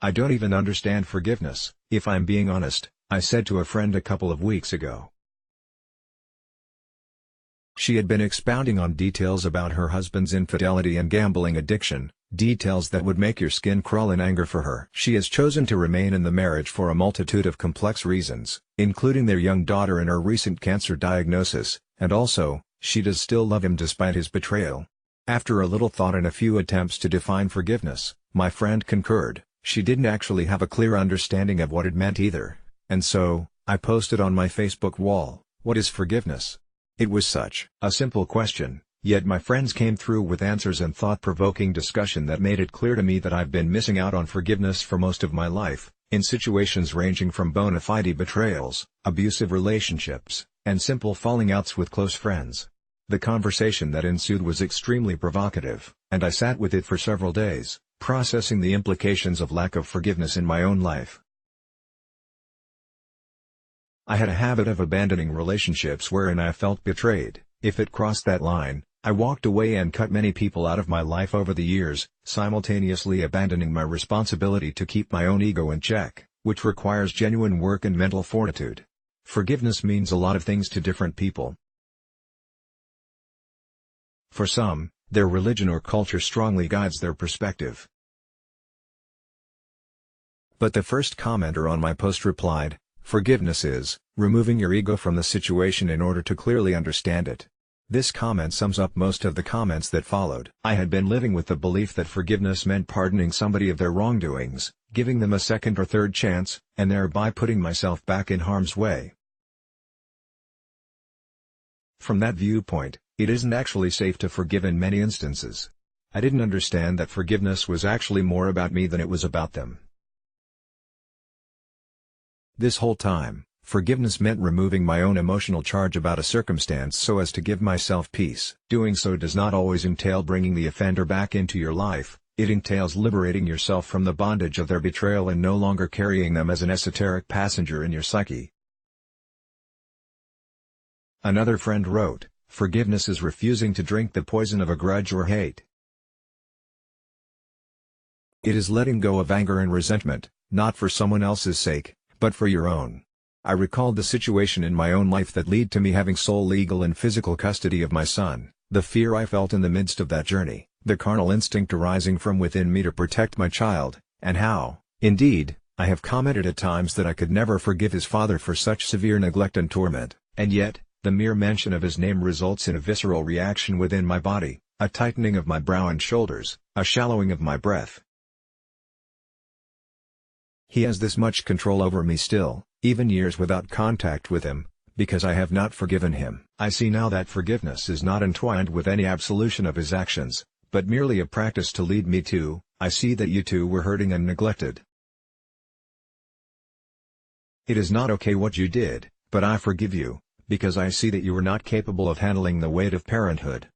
I don't even understand forgiveness, if I'm being honest, I said to a friend a couple of weeks ago. She had been expounding on details about her husband's infidelity and gambling addiction, details that would make your skin crawl in anger for her. She has chosen to remain in the marriage for a multitude of complex reasons, including their young daughter and her recent cancer diagnosis, and also, she does still love him despite his betrayal. After a little thought and a few attempts to define forgiveness, my friend concurred, she didn't actually have a clear understanding of what it meant either, and so, I posted on my Facebook wall, "What is forgiveness?" It was such a simple question, yet my friends came through with answers and thought-provoking discussion that made it clear to me that I've been missing out on forgiveness for most of my life, in situations ranging from bona fide betrayals, abusive relationships, and simple falling outs with close friends. The conversation that ensued was extremely provocative, and I sat with it for several days, processing the implications of lack of forgiveness in my own life. I had a habit of abandoning relationships wherein I felt betrayed. If it crossed that line, I walked away and cut many people out of my life over the years, simultaneously abandoning my responsibility to keep my own ego in check, which requires genuine work and mental fortitude. Forgiveness means a lot of things to different people. For some, their religion or culture strongly guides their perspective. But the first commenter on my post replied, "Forgiveness is removing your ego from the situation in order to clearly understand it." This comment sums up most of the comments that followed. I had been living with the belief that forgiveness meant pardoning somebody of their wrongdoings, giving them a second or third chance, and thereby putting myself back in harm's way. From that viewpoint, it isn't actually safe to forgive in many instances. I didn't understand that forgiveness was actually more about me than it was about them. This whole time, forgiveness meant removing my own emotional charge about a circumstance so as to give myself peace. Doing so does not always entail bringing the offender back into your life, it entails liberating yourself from the bondage of their betrayal and no longer carrying them as an esoteric passenger in your psyche. Another friend wrote, "Forgiveness is refusing to drink the poison of a grudge or hate. It is letting go of anger and resentment, not for someone else's sake, but for your own." I recalled the situation in my own life that led to me having sole legal and physical custody of my son, the fear I felt in the midst of that journey, the carnal instinct arising from within me to protect my child, and how, indeed, I have commented at times that I could never forgive his father for such severe neglect and torment, and yet, the mere mention of his name results in a visceral reaction within my body, a tightening of my brow and shoulders, a shallowing of my breath. He has this much control over me still, even years without contact with him, because I have not forgiven him. I see now that forgiveness is not entwined with any absolution of his actions, but merely a practice to lead me to, I see that you too were hurting and neglected. It is not okay what you did, but I forgive you, because I see that you were not capable of handling the weight of parenthood.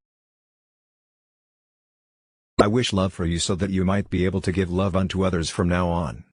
I wish love for you so that you might be able to give love unto others from now on.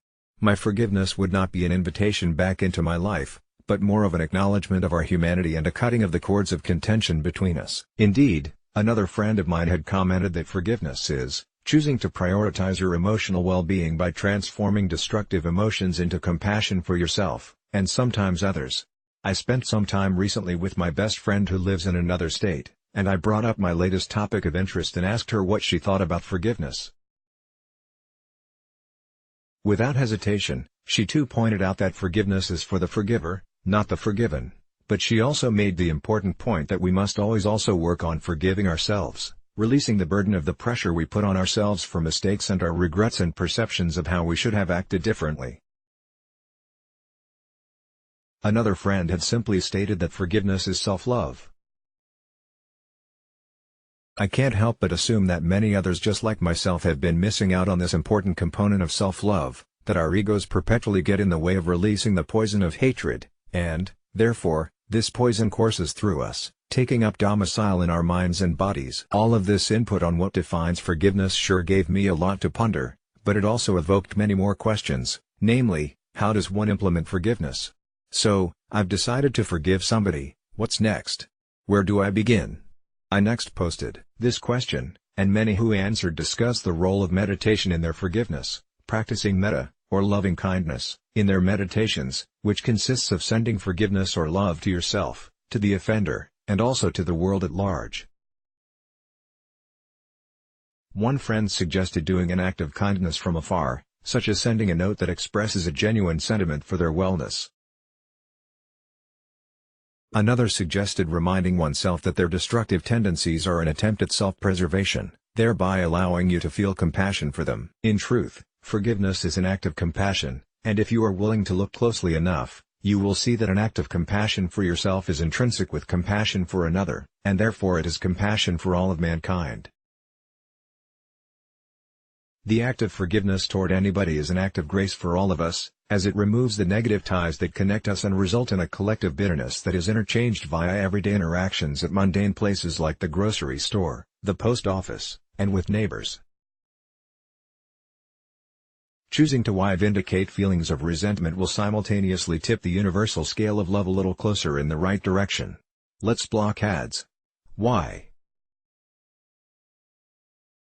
My forgiveness would not be an invitation back into my life, but more of an acknowledgement of our humanity and a cutting of the cords of contention between us. Indeed, another friend of mine had commented that forgiveness is choosing to prioritize your emotional well-being by transforming destructive emotions into compassion for yourself, and sometimes others. I spent some time recently with my best friend who lives in another state, and I brought up my latest topic of interest and asked her what she thought about forgiveness. Without hesitation, she too pointed out that forgiveness is for the forgiver, not the forgiven, but she also made the important point that we must always also work on forgiving ourselves, releasing the burden of the pressure we put on ourselves for mistakes and our regrets and perceptions of how we should have acted differently. Another friend had simply stated that forgiveness is self-love. I can't help but assume that many others just like myself have been missing out on this important component of self-love, that our egos perpetually get in the way of releasing the poison of hatred, and, therefore, this poison courses through us, taking up domicile in our minds and bodies. All of this input on what defines forgiveness sure gave me a lot to ponder, but it also evoked many more questions, namely, how does one implement forgiveness? So, I've decided to forgive somebody, what's next? Where do I begin? I next posted this question, and many who answered discussed the role of meditation in their forgiveness, practicing metta, or loving kindness, in their meditations, which consists of sending forgiveness or love to yourself, to the offender, and also to the world at large. One friend suggested doing an act of kindness from afar, such as sending a note that expresses a genuine sentiment for their wellness. Another suggested reminding oneself that their destructive tendencies are an attempt at self-preservation, thereby allowing you to feel compassion for them. In truth, forgiveness is an act of compassion, and if you are willing to look closely enough, you will see that an act of compassion for yourself is intrinsic with compassion for another, and therefore it is compassion for all of mankind. The act of forgiveness toward anybody is an act of grace for all of us, as it removes the negative ties that connect us and result in a collective bitterness that is interchanged via everyday interactions at mundane places like the grocery store, the post office, and with neighbors. Choosing to vindicate feelings of resentment will simultaneously tip the universal scale of love a little closer in the right direction. Let's block ads. Why?